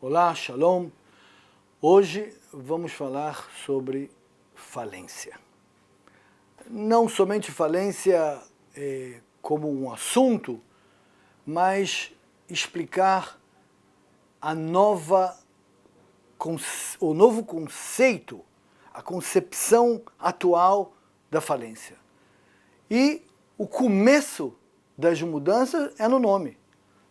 Olá, Shalom. Hoje vamos falar sobre falência. Não somente falência como um assunto, mas explicar o novo conceito, a concepção atual da falência. E o começo das mudanças é no nome.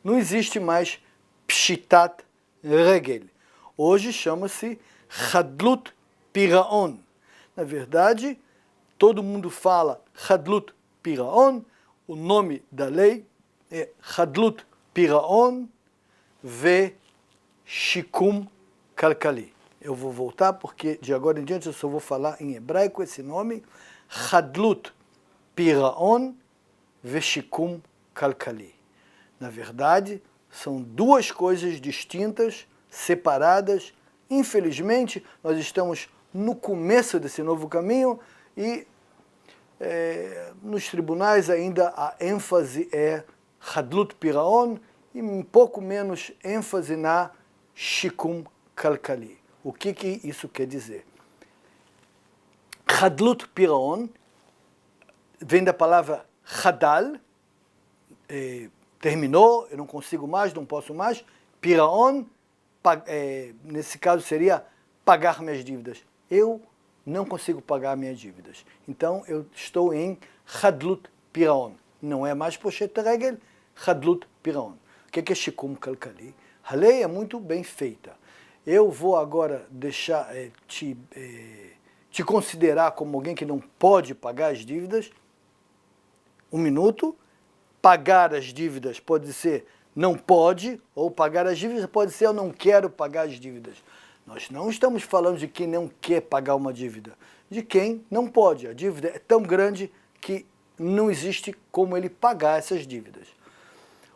Não existe mais Pshitat Regel. Hoje chama-se Hadlut Piraon. Na verdade, todo mundo fala Hadlut Piraon, o nome da lei é Hadlut Piraon ve Shikum Kalkali. Eu vou voltar porque de agora em diante eu só vou falar em hebraico esse nome, Hadlut Piraon ve Shikum Kalkali. Na verdade, são duas coisas distintas, separadas. Infelizmente, nós estamos no começo desse novo caminho e nos tribunais ainda a ênfase é Hadlut Piraon e um pouco menos ênfase na Shikum Kalkali. O que isso quer dizer? Hadlut Piraon vem da palavra Hadal, terminou, eu não consigo mais, não posso mais. Piraon, nesse caso seria pagar minhas dívidas. Eu não consigo pagar minhas dívidas. Então eu estou em Hadlut Piraon. Não é mais Poshet Regel, Hadlut Piraon. O que é Shikum Kalkali? A lei é muito bem feita. Eu vou agora deixar te considerar como alguém que não pode pagar as dívidas. Um minuto. Pagar as dívidas pode ser não pode, ou pagar as dívidas pode ser eu não quero pagar as dívidas. Nós não estamos falando de quem não quer pagar uma dívida, de quem não pode. A dívida é tão grande que não existe como ele pagar essas dívidas.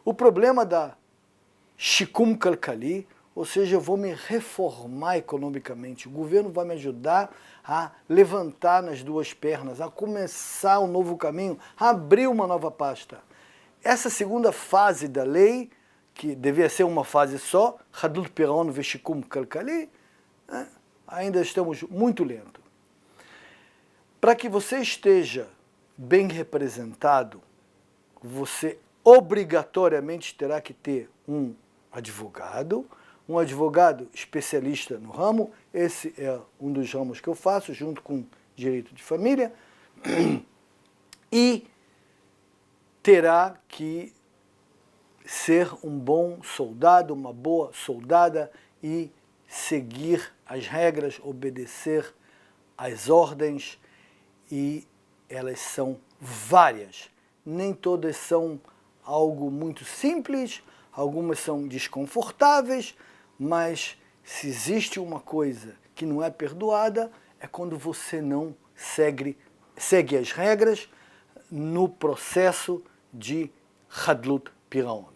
O problema da Shikum Kalkali, ou seja, eu vou me reformar economicamente, o governo vai me ajudar a levantar nas duas pernas, a começar um novo caminho, a abrir uma nova pasta. Essa segunda fase da lei, que devia ser uma fase só, Hadlut Piraon ve Shikum Kalkali, ainda estamos muito lentos. Para que você esteja bem representado, você obrigatoriamente terá que ter um advogado especialista no ramo. Esse é um dos ramos que eu faço, junto com direito de família, e terá que ser um bom soldado, uma boa soldada e seguir as regras, obedecer às ordens, e elas são várias. Nem todas são algo muito simples, algumas são desconfortáveis, mas se existe uma coisa que não é perdoada, é quando você não segue as regras no processo de Hadlut Piraon.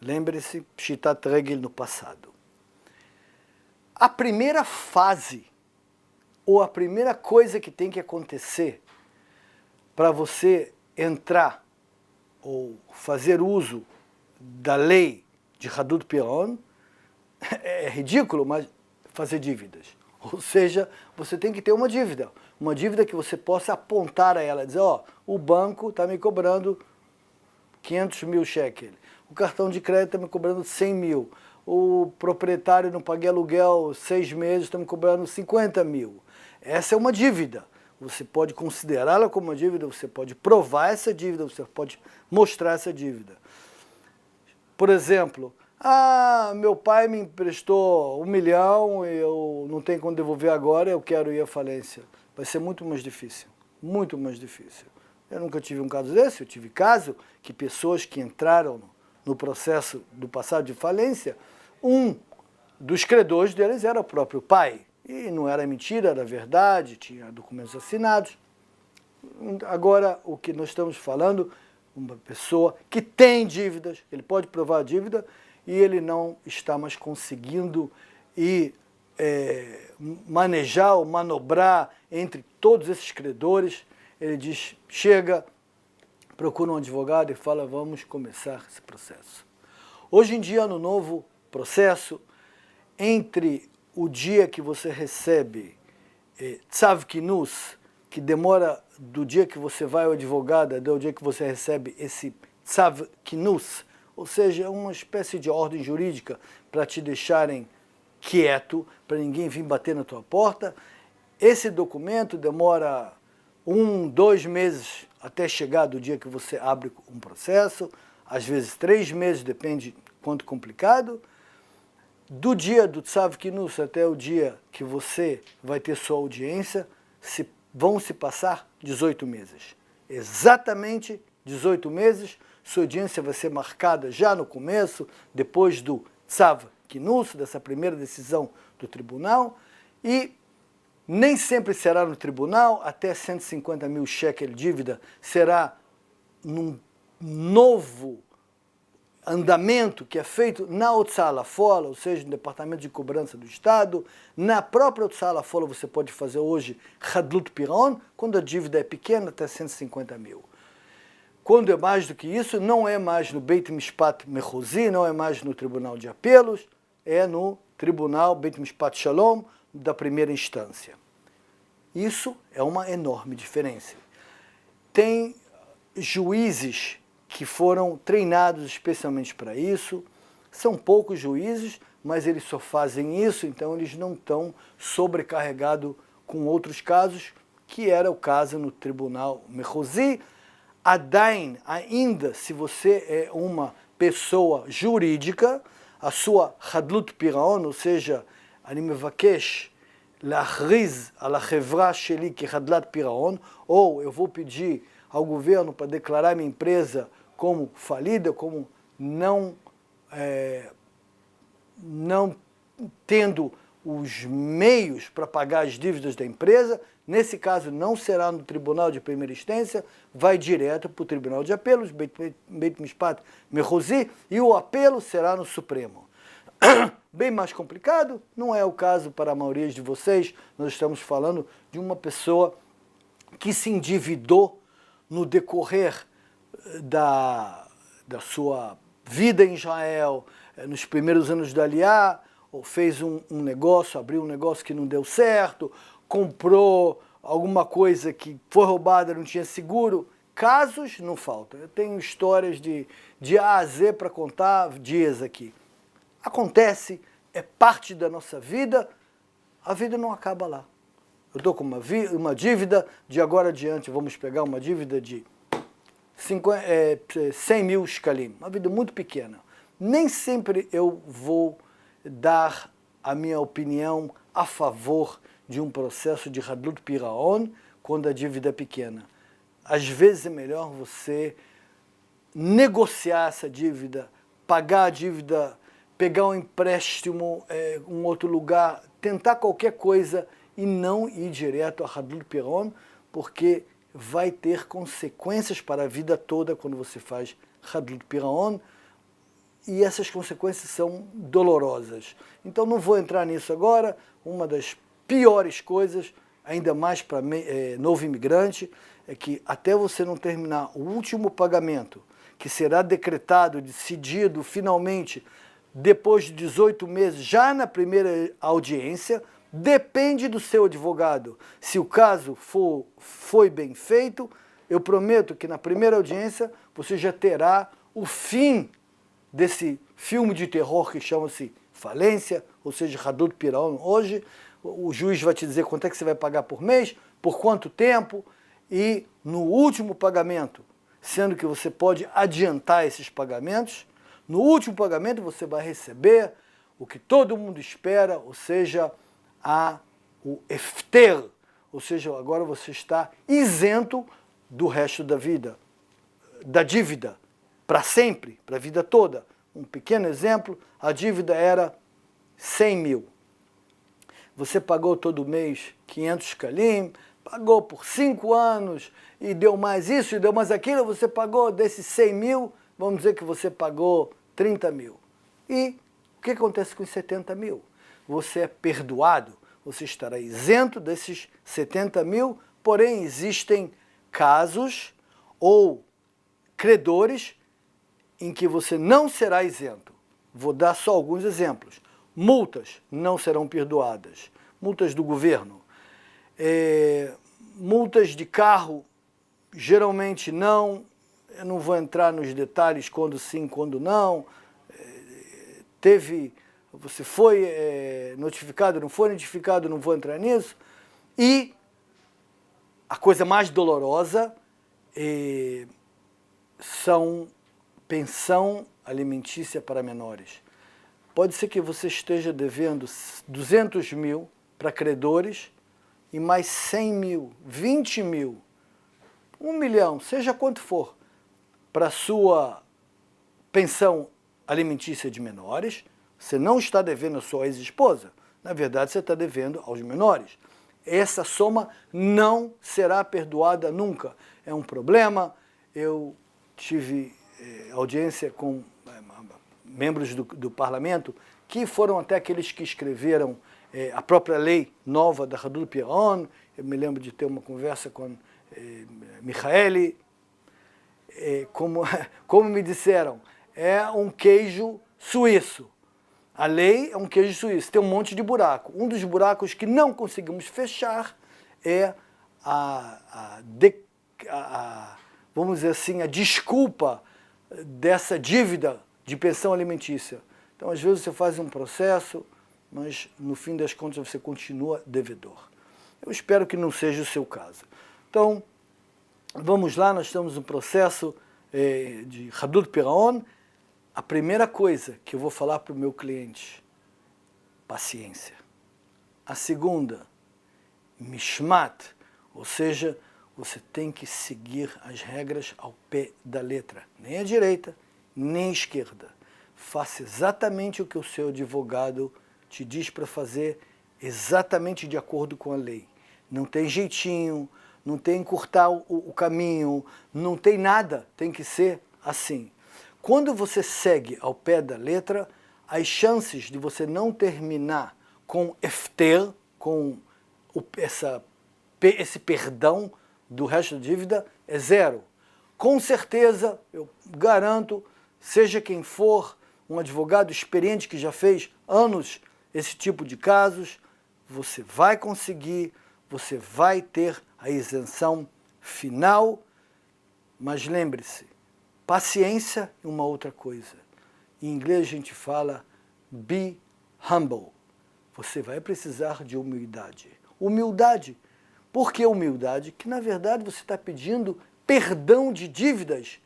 Lembre-se, Pshitat Regel no passado. A primeira fase, ou a primeira coisa que tem que acontecer para você entrar ou fazer uso da lei de Hadlut Piraon, é ridículo, mas fazer dívidas. Ou seja, você tem que ter uma dívida que você possa apontar a ela, dizer, o banco está me cobrando 500 mil shekel, o cartão de crédito está me cobrando 100 mil, o proprietário não paguei aluguel 6 meses, está me cobrando 50 mil. Essa é uma dívida. Você pode considerá-la como uma dívida, você pode provar essa dívida, você pode mostrar essa dívida. Por exemplo, meu pai me emprestou 1 milhão e eu não tenho como devolver agora, eu quero ir à falência. Vai ser muito mais difícil, muito mais difícil. Eu nunca tive um caso desse, eu tive caso que pessoas que entraram no processo do passado de falência, um dos credores deles era o próprio pai. E não era mentira, era verdade, tinha documentos assinados. Agora, o que nós estamos falando, uma pessoa que tem dívidas, ele pode provar a dívida e ele não está mais conseguindo manejar ou manobrar entre todos esses credores. Ele diz, chega, procura um advogado e fala, vamos começar esse processo. Hoje em dia, no novo processo, entre o dia que você recebe Tzav Kinus, que demora do dia que você vai ao advogado até o dia que você recebe esse Tzav Kinus, ou seja, uma espécie de ordem jurídica para te deixarem quieto, para ninguém vir bater na tua porta. Esse documento demora 1, 2 meses até chegar do dia que você abre um processo, às vezes 3 meses, depende quanto complicado. Do dia do Tzav Kinus até o dia que você vai ter sua audiência, vão se passar 18 meses. Exatamente 18 meses, sua audiência vai ser marcada já no começo, depois do Tzav Kinus, dessa primeira decisão do tribunal, e nem sempre será no tribunal, até 150 mil shekel dívida será num novo andamento que é feito na Hotzah Lafola, ou seja, no Departamento de Cobrança do Estado. Na própria Hotzah Lafola você pode fazer hoje Hadlut Piron, quando a dívida é pequena, até 150 mil. Quando é mais do que isso, não é mais no Beit Mishpat Mechozi, não é mais no Tribunal de Apelos, é no Tribunal Beit Mishpat Shalom da primeira instância. Isso é uma enorme diferença. Tem juízes que foram treinados especialmente para isso, são poucos juízes, mas eles só fazem isso, então eles não estão sobrecarregados com outros casos, que era o caso no Tribunal Mechozi. Adain, ainda se você é uma pessoa jurídica, a sua Hadlut Piraon, ou seja, אני מבקש להכריז על החברה שלי כחדלת פירעון, ou eu vou pedir ao governo para declarar minha empresa como falida, como não tendo os meios para pagar as dívidas da empresa. Nesse caso não será no Tribunal de Primeira Instância, vai direto para o Tribunal de Apelos, Beit Mishpat Mechozi, e o apelo será no Supremo. Bem mais complicado, não é o caso para a maioria de vocês. Nós estamos falando de uma pessoa que se endividou no decorrer da sua vida em Israel, nos primeiros anos da Aliá, ou fez um negócio, abriu um negócio que não deu certo, comprou alguma coisa que foi roubada, não tinha seguro. Casos não faltam. Eu tenho histórias de A a Z para contar dias aqui. Acontece, é parte da nossa vida, a vida não acaba lá. Eu estou com uma dívida, de agora adiante vamos pegar uma dívida de 100 mil shkalim, uma vida muito pequena. Nem sempre eu vou dar a minha opinião a favor de um processo de Hadlut Piraon quando a dívida é pequena. Às vezes é melhor você negociar essa dívida, pagar a dívida, pegar um empréstimo em um outro lugar, tentar qualquer coisa e não ir direto a Hadlut Piraon, porque vai ter consequências para a vida toda quando você faz Hadlut Piraon, e essas consequências são dolorosas. Então não vou entrar nisso agora. Uma das piores coisas, ainda mais para novo imigrante, é que até você não terminar o último pagamento, que será decretado, decidido finalmente depois de 18 meses, já na primeira audiência, depende do seu advogado. Se o caso foi bem feito, eu prometo que na primeira audiência você já terá o fim desse filme de terror que chama-se falência, ou seja, Hadlut Piraon. Hoje o juiz vai te dizer quanto é que você vai pagar por mês, por quanto tempo, e no último pagamento, sendo que você pode adiantar esses pagamentos, no último pagamento você vai receber o que todo mundo espera, ou seja, o efter, ou seja, agora você está isento do resto da vida, da dívida, para sempre, para a vida toda. Um pequeno exemplo, a dívida era 100 mil. Você pagou todo mês 500 shkalim, pagou por 5 anos, e deu mais isso, e deu mais aquilo, você pagou desses 100 mil, vamos dizer que você pagou 30 mil. E o que acontece com os 70 mil? Você é perdoado, você estará isento desses 70 mil, porém existem casos ou credores em que você não será isento. Vou dar só alguns exemplos. Multas não serão perdoadas. Multas do governo. Multas de carro, geralmente não. Eu não vou entrar nos detalhes quando sim, quando não. Você foi notificado, não foi notificado, não vou entrar nisso. E a coisa mais dolorosa são pensão alimentícia para menores. Pode ser que você esteja devendo 200 mil para credores e mais 100 mil, 20 mil, 1 milhão, seja quanto for, para sua pensão alimentícia de menores. Você não está devendo à sua ex-esposa, na verdade você está devendo aos menores. Essa soma não será perdoada nunca. É um problema. Eu tive audiência com membros do parlamento, que foram até aqueles que escreveram a própria lei nova da Hadud Piron. Eu me lembro de ter uma conversa com Michaeli. Como me disseram, é um queijo suíço. A lei é um queijo suíço, tem um monte de buraco. Um dos buracos que não conseguimos fechar é vamos dizer assim, a desculpa dessa dívida de pensão alimentícia. Então, às vezes você faz um processo, mas no fim das contas você continua devedor. Eu espero que não seja o seu caso. Então, vamos lá, nós estamos no processo de Hadud Piron. A primeira coisa que eu vou falar para o meu cliente, paciência. A segunda, mishmat, ou seja, você tem que seguir as regras ao pé da letra, nem à direita, nem à esquerda. Faça exatamente o que o seu advogado te diz para fazer, exatamente de acordo com a lei. Não tem jeitinho, não tem encurtar o caminho, não tem nada, tem que ser assim. Quando você segue ao pé da letra, as chances de você não terminar com efter, com esse perdão do resto da dívida, é zero. Com certeza, eu garanto, seja quem for, um advogado experiente que já fez anos esse tipo de casos, você vai conseguir, você vai ter a isenção final, mas lembre-se, paciência é uma outra coisa. Em inglês a gente fala be humble. Você vai precisar de humildade. Humildade. Por que humildade? Que na verdade você está pedindo perdão de dívidas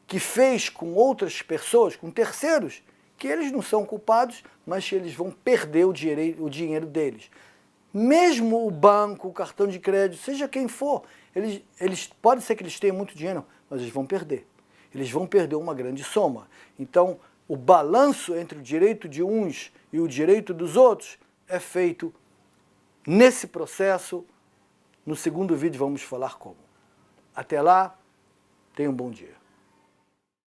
que fez com outras pessoas, com terceiros, que eles não são culpados, mas que eles vão perder o dinheiro deles. Mesmo o banco, o cartão de crédito, seja quem for, pode ser que eles tenham muito dinheiro, mas eles vão perder. Eles vão perder uma grande soma. Então, o balanço entre o direito de uns e o direito dos outros é feito nesse processo. No segundo vídeo vamos falar como. Até lá, tenha um bom dia.